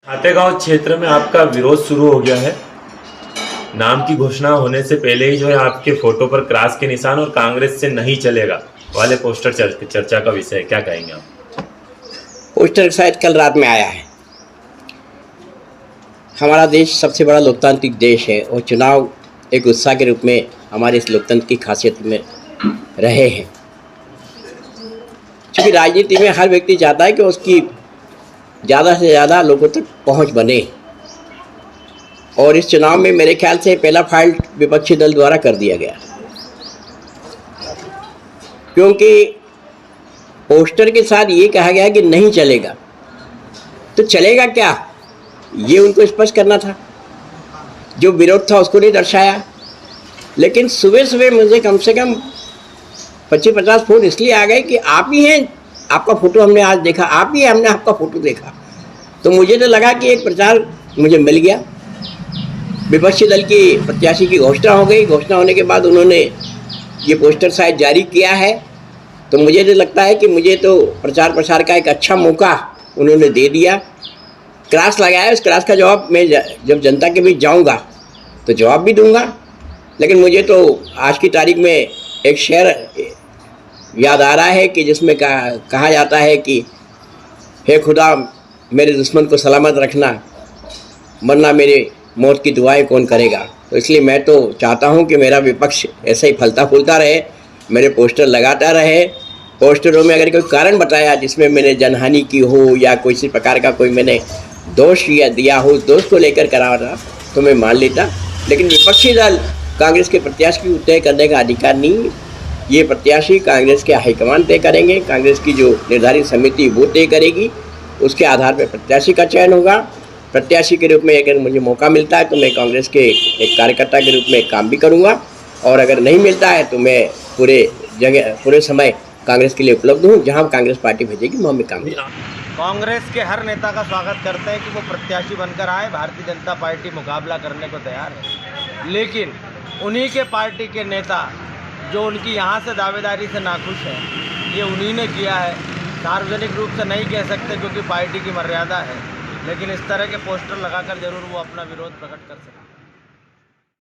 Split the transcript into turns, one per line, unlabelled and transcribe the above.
खातेगांव क्षेत्र में आपका विरोध शुरू हो गया है। नाम की घोषणा होने से पहले ही जो है आपके फोटो पर क्रॉस के निशान और कांग्रेस से नहीं चलेगा वाले पोस्टर चर्चा का विषय है, क्या कहेंगे आप?
पोस्टर शायद कल रात में आया है। हमारा देश सबसे बड़ा लोकतांत्रिक देश है और चुनाव एक उत्साह के रूप में हमारे इस लोकतंत्र की खासियत में रहे हैं। क्योंकि राजनीति में हर व्यक्ति चाहता है कि उसकी ज़्यादा से ज़्यादा लोगों तक पहुंच बने, और इस चुनाव में मेरे ख्याल से पहला फाल्ट विपक्षी दल द्वारा कर दिया गया, क्योंकि पोस्टर के साथ ये कहा गया कि नहीं चलेगा। तो चलेगा क्या, ये उनको स्पष्ट करना था। जो विरोध था उसको नहीं दर्शाया। लेकिन सुबह सुबह मुझे कम से कम 25-50 फोन इसलिए आ गए कि आप ही हैं, आपका फ़ोटो हमने आज देखा, आप ही हैं, हमने आपका फ़ोटो देखा। तो मुझे तो लगा कि एक प्रचार मुझे मिल गया। विपक्षी दल की प्रत्याशी की घोषणा हो गई। घोषणा होने के बाद उन्होंने ये पोस्टर शायद जारी किया है। तो मुझे तो लगता है कि मुझे तो प्रचार प्रसार का एक अच्छा मौका उन्होंने दे दिया। क्रॉस लगाया, उस क्रॉस का जवाब मैं जब जनता के बीच जाऊंगा तो जवाब भी दूंगा। लेकिन मुझे तो आज की तारीख में एक शेर याद आ रहा है कि जिसमें कहा जाता है कि हे खुदा मेरे दुश्मन को सलामत रखना, वरना मेरे मौत की दुआएं कौन करेगा। तो इसलिए मैं तो चाहता हूं कि मेरा विपक्ष ऐसे ही फलता फूलता रहे, मेरे पोस्टर लगाता रहे। पोस्टरों में अगर कोई कारण बताया जिसमें मैंने जनहानि की हो या किसी प्रकार का कोई मैंने दोष दिया हो, उस दोष को लेकर करा था तो मैं मान लेता। लेकिन विपक्षी दल कांग्रेस के प्रत्याशी को तय करने का अधिकार नहीं। ये प्रत्याशी कांग्रेस के हाईकमान तय करेंगे। कांग्रेस की जो निर्धारित समिति वो तय करेगी, उसके आधार पर प्रत्याशी का चयन होगा। प्रत्याशी के रूप में अगर मुझे मौका मिलता है तो मैं कांग्रेस के एक कार्यकर्ता के रूप में काम भी करूंगा, और अगर नहीं मिलता है तो मैं पूरे समय कांग्रेस के लिए उपलब्ध हूं। जहां कांग्रेस पार्टी भेजेगी वहाँ मैं काम करूँगा।
कांग्रेस के हर नेता का स्वागत करते हैं कि वो प्रत्याशी बनकर आए। भारतीय जनता पार्टी मुकाबला करने को तैयार है, लेकिन उन्हीं के पार्टी के नेता जो उनकी यहाँ से दावेदारी से नाखुश हैं, ये उन्हीं ने किया है। सार्वजनिक रूप से नहीं कह सकते क्योंकि पार्टी की मर्यादा है, लेकिन इस तरह के पोस्टर लगाकर जरूर वो अपना विरोध प्रकट कर सकते हैं।